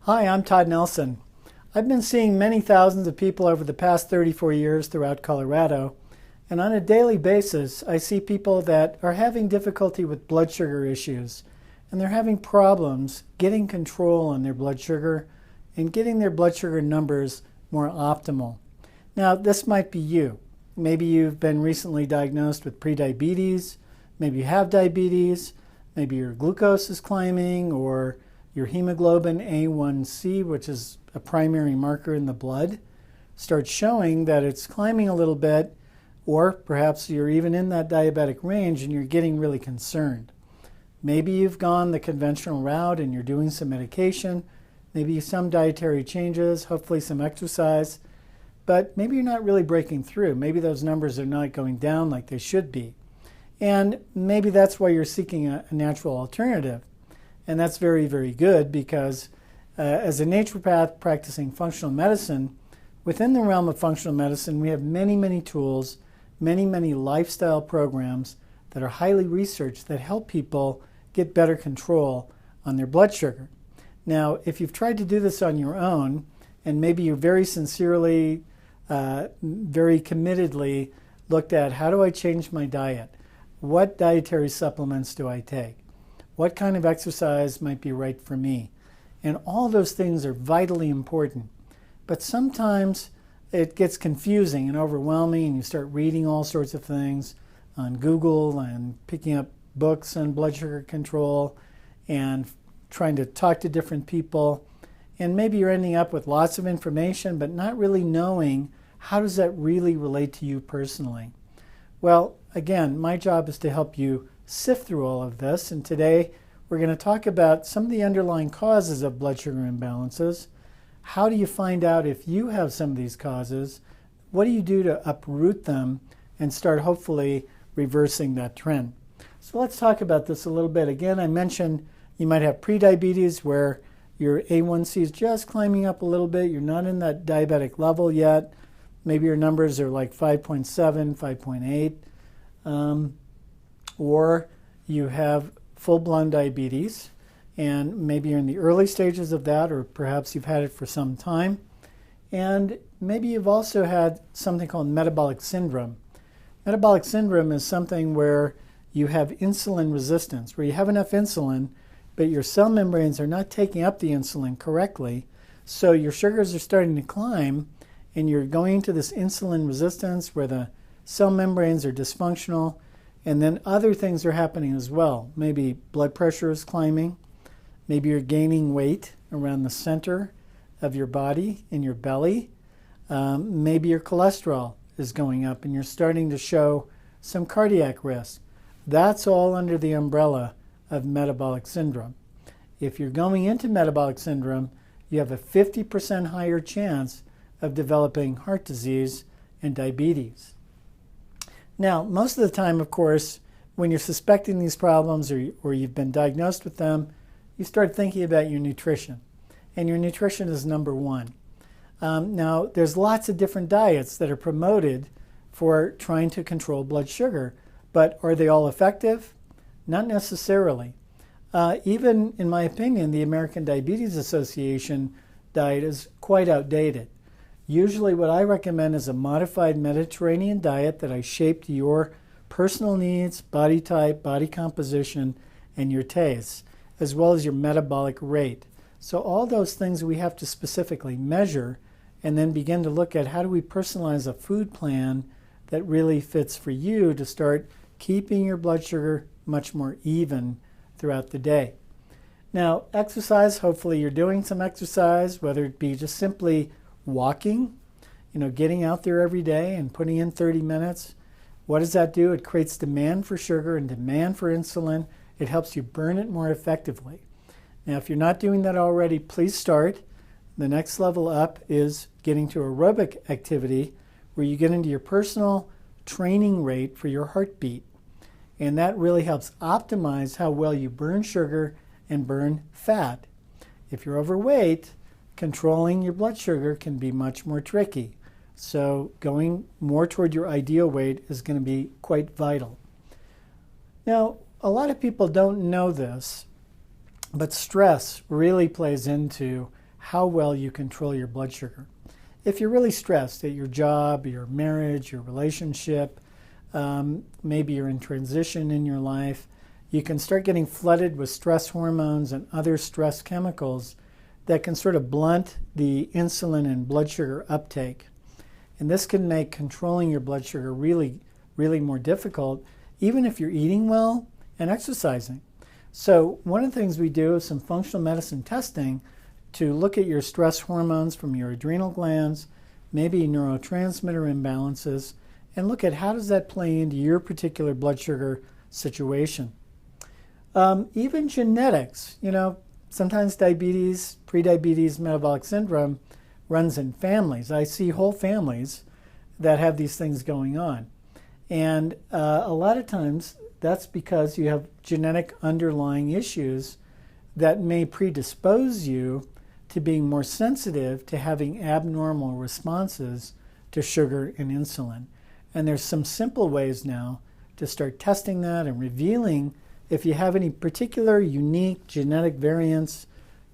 Hi, I'm Todd Nelson. I've been seeing many thousands of people over the past 34 years throughout Colorado, and on a daily basis, I see people that are having difficulty with blood sugar issues, and they're having problems getting control on their blood sugar and getting their blood sugar numbers more optimal. Now, this might be you. Maybe you've been recently diagnosed with prediabetes, maybe you have diabetes, maybe your glucose is climbing, or your hemoglobin A1C, which is a primary marker in the blood, starts showing that it's climbing a little bit, or perhaps you're even in that diabetic range and you're getting really concerned. Maybe you've gone the conventional route and you're doing some medication, maybe some dietary changes, hopefully some exercise, but maybe you're not really breaking through. Maybe those numbers are not going down like they should be. And maybe that's why you're seeking a natural alternative. And that's very, very good because as a naturopath practicing functional medicine, within the realm of functional medicine, we have many, many tools, many lifestyle programs that are highly researched that help people get better control on their blood sugar. Now, if you've tried to do this on your own, and maybe you very sincerely, very committedly looked at how do I change my diet? What dietary supplements do I take? What kind of exercise might be right for me? And all those things are vitally important. But sometimes it gets confusing and overwhelming, and you start reading all sorts of things on Google and picking up books on blood sugar control and trying to talk to different people. And maybe you're ending up with lots of information, but not really knowing how does that really relate to you personally. Well, again, my job is to help you sift through all of this, and today we're going to talk about some of the underlying causes of blood sugar imbalances. How do you find out if you have some of these causes? What do you do to uproot them and start hopefully reversing that trend? So let's talk about this a little bit. Again, I mentioned you might have prediabetes where your A1C is just climbing up a little bit. You're not in that diabetic level yet. Maybe your numbers are like 5.7, 5.8. Or you have full-blown diabetes, and maybe you're in the early stages of that, or perhaps you've had it for some time. And maybe you've also had something called metabolic syndrome. Metabolic syndrome is something where you have insulin resistance, where you have enough insulin, but your cell membranes are not taking up the insulin correctly, so your sugars are starting to climb, and you're going into this insulin resistance where the cell membranes are dysfunctional. And then other things are happening as well. Maybe blood pressure is climbing. Maybe you're gaining weight around the center of your body, in your belly. Maybe your cholesterol is going up and you're starting to show some cardiac risk. That's all under the umbrella of metabolic syndrome. If you're going into metabolic syndrome, you have a 50% higher chance of developing heart disease and diabetes. Now, most of the time, of course, when you're suspecting these problems or you've been diagnosed with them, you start thinking about your nutrition. And your nutrition is number one. Now, there's lots of different diets that are promoted for trying to control blood sugar. But are they all effective? Not necessarily. Even, in my opinion, the American Diabetes Association diet is quite outdated. Usually what I recommend is a modified Mediterranean diet that I shape to your personal needs, body type, body composition, and your tastes, as well as your metabolic rate. So all those things we have to specifically measure and then begin to look at how do we personalize a food plan that really fits for you to start keeping your blood sugar much more even throughout the day. Now, exercise, hopefully you're doing some exercise, whether it be just simply walking, getting out there every day and putting in 30 minutes. What does that do? It creates demand for sugar and demand for insulin. It helps you burn it more effectively. Now, if you're not doing that already, please start. The next level up is getting to aerobic activity where you get into your personal training rate for your heartbeat. And that really helps optimize how well you burn sugar and burn fat. If you're overweight, controlling your blood sugar can be much more tricky. So going more toward your ideal weight is going to be quite vital. Now, a lot of people don't know this, but stress really plays into how well you control your blood sugar. If you're really stressed at your job, your marriage, your relationship, maybe you're in transition in your life, you can start getting flooded with stress hormones and other stress chemicals that can sort of blunt the insulin and blood sugar uptake. And this can make controlling your blood sugar really, really more difficult, even if you're eating well and exercising. So one of the things we do is some functional medicine testing to look at your stress hormones from your adrenal glands, maybe neurotransmitter imbalances, and look at how does that play into your particular blood sugar situation. Even genetics, sometimes diabetes, prediabetes, metabolic syndrome runs in families. I see whole families that have these things going on. And a lot of times that's because you have genetic underlying issues that may predispose you to being more sensitive to having abnormal responses to sugar and insulin. And there's some simple ways now to start testing that and revealing if you have any particular unique genetic variants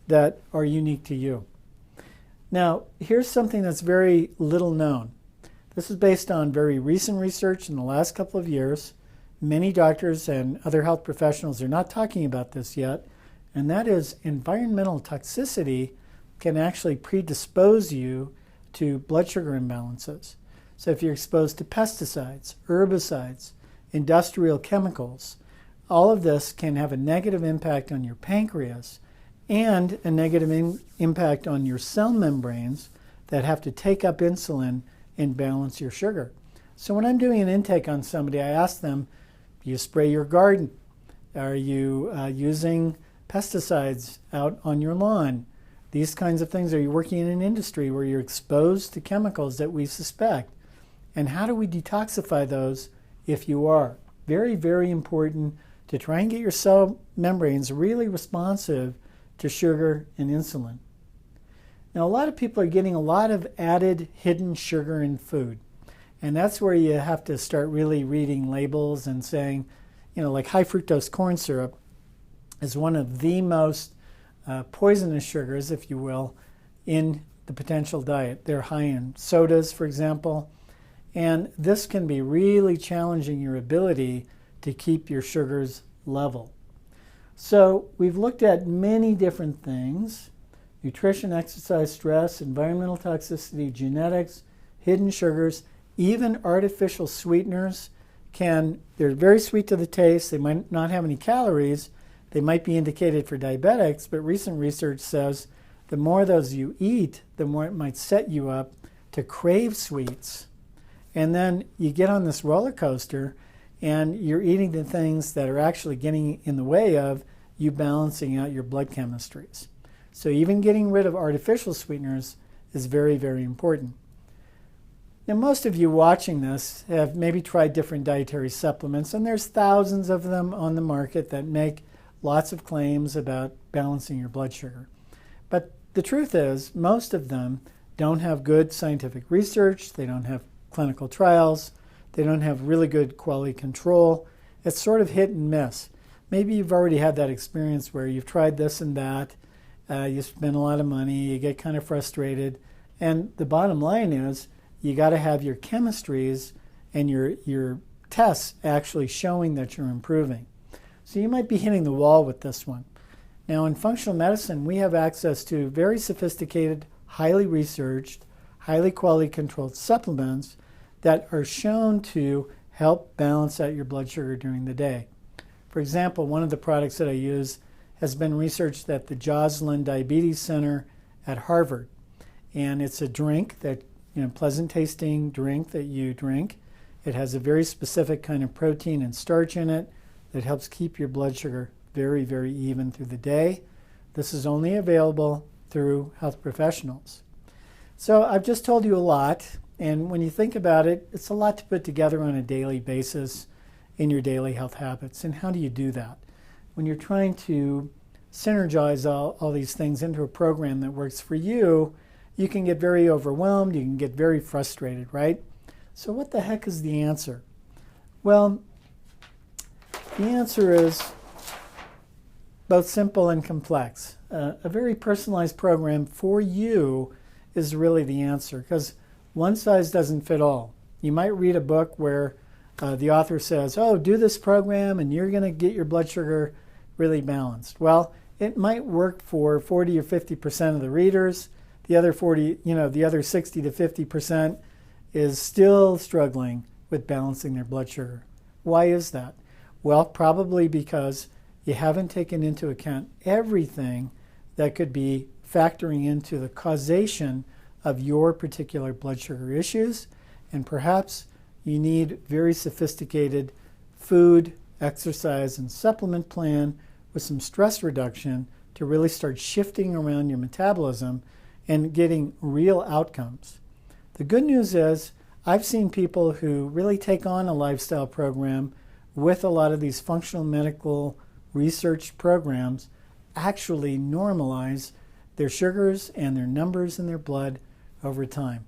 that are unique to you. Now, here's something that's very little known. This is based on very recent research in the last couple of years. Many doctors and other health professionals are not talking about this yet, and that is environmental toxicity can actually predispose you to blood sugar imbalances. So if you're exposed to pesticides, herbicides, industrial chemicals, all of this can have a negative impact on your pancreas and a negative impact on your cell membranes that have to take up insulin and balance your sugar. So when I'm doing an intake on somebody, I ask them, do you spray your garden? Are you using pesticides out on your lawn? These kinds of things. Are you working in an industry where you're exposed to chemicals that we suspect? And how do we detoxify those if you are? Very, very important to try and get your cell membranes really responsive to sugar and insulin. Now, a lot of people are getting a lot of added hidden sugar in food. And that's where you have to start really reading labels and saying, like high fructose corn syrup is one of the most poisonous sugars, if you will, in the potential diet. They're high in sodas, for example, and this can be really challenging your ability to keep your sugars level. So we've looked at many different things: nutrition, exercise, stress, environmental toxicity, genetics, hidden sugars, even artificial sweeteners. They're very sweet to the taste. They might not have any calories. They might be indicated for diabetics, but recent research says the more of those you eat, the more it might set you up to crave sweets. And then you get on this roller coaster and you're eating the things that are actually getting in the way of you balancing out your blood chemistries. So even getting rid of artificial sweeteners is very, very important. Now, most of you watching this have maybe tried different dietary supplements, and there's thousands of them on the market that make lots of claims about balancing your blood sugar. But the truth is, most of them don't have good scientific research, they don't have clinical trials, they don't have really good quality control. It's sort of hit and miss. Maybe you've already had that experience where you've tried this and that, you spend a lot of money, you get kind of frustrated, and the bottom line is you got to have your chemistries and your tests actually showing that you're improving. So you might be hitting the wall with this one. Now, in functional medicine, we have access to very sophisticated, highly researched, highly quality controlled supplements that are shown to help balance out your blood sugar during the day. For example, one of the products that I use has been researched at the Joslin Diabetes Center at Harvard. And it's a drink that, pleasant tasting drink that you drink. It has a very specific kind of protein and starch in it that helps keep your blood sugar very, very even through the day. This is only available through health professionals. So I've just told you a lot, and when you think about it, it's a lot to put together on a daily basis in your daily health habits. And how do you do that? When you're trying to synergize all these things into a program that works for you, you can get very overwhelmed, you can get very frustrated, right? So what the heck is the answer? Well, the answer is both simple and complex. A very personalized program for you is really the answer, because one size doesn't fit all. You might read a book where the author says, oh, do this program and you're going to get your blood sugar really balanced. Well, it might work for 40 or 50% of the readers. The other 60 to 50% is still struggling with balancing their blood sugar. Why is that? Well, probably because you haven't taken into account everything that could be factoring into the causation of your particular blood sugar issues, and perhaps you need very sophisticated food, exercise, and supplement plan with some stress reduction to really start shifting around your metabolism and getting real outcomes. The good news is I've seen people who really take on a lifestyle program with a lot of these functional medical research programs actually normalize their sugars and their numbers in their blood over time.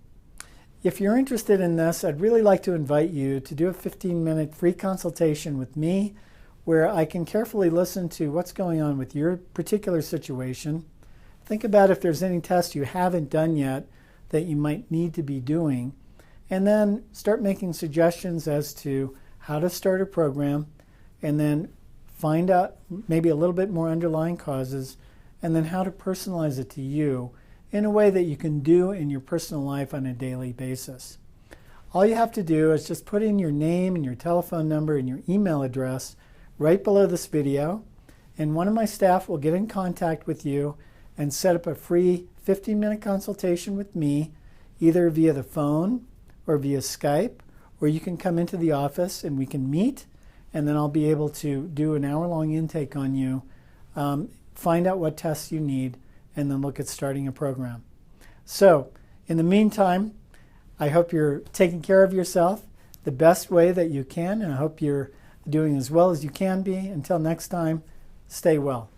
If you're interested in this, I'd really like to invite you to do a 15-minute free consultation with me where I can carefully listen to what's going on with your particular situation. Think about if there's any tests you haven't done yet that you might need to be doing, and then start making suggestions as to how to start a program, and then find out maybe a little bit more underlying causes, and then how to personalize it to you in a way that you can do in your personal life on a daily basis. All you have to do is just put in your name and your telephone number and your email address right below this video, and one of my staff will get in contact with you and set up a free 15-minute consultation with me, either via the phone or via Skype, or you can come into the office and we can meet, and then I'll be able to do an hour-long intake on you, find out what tests you need, and then look at starting a program. So, in the meantime, I hope you're taking care of yourself the best way that you can, and I hope you're doing as well as you can be. Until next time, stay well.